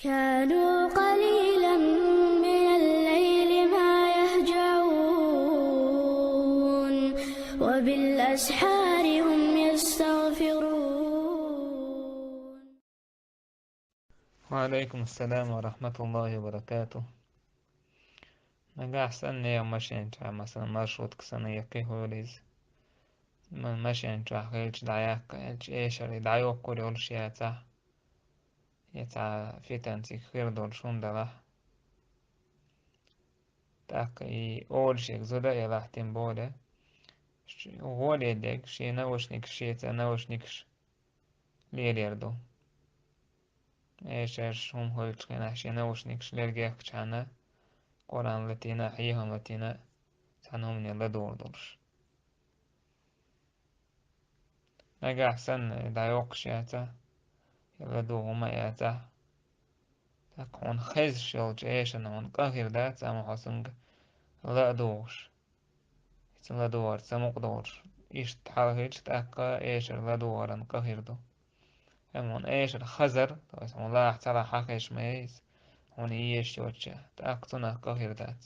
كانوا قليلا من الليل ما يهجعون وبالأسحار هم يستغفرون. وعليكم السلام ورحمة الله وبركاته. نجاح سنة يوم ماشين تاع مثلا مرشوط كسنة يكي هوليز من ماشين تاع خيلش دعياك إيش اللي دعيوك كوري ولش يتع فيتانتي خير دول شون دلح تاك أول شيء زودا يلاح تنبوده وهو يدك شي نوشنك شي تنوشنكش ليل يردو إيش هم هولش كنا شي نوشنكش ليل جاك تشانا قرآن لتينا حيهم لتينا تانهم يلا دولش نجاح سن دعيوك شياتا يلا دوما ياتا تكون خيز شيلج إيش أنا من قهر ذات أما حسنج لا دوش لا دور سمق دور إيش تحرهج تأكا إيش لا دور أن قهر دو أمون إيش الخزر تو اسمه لا احترى حقش ميز هون إيش يوجه تأكتنا قهر ذات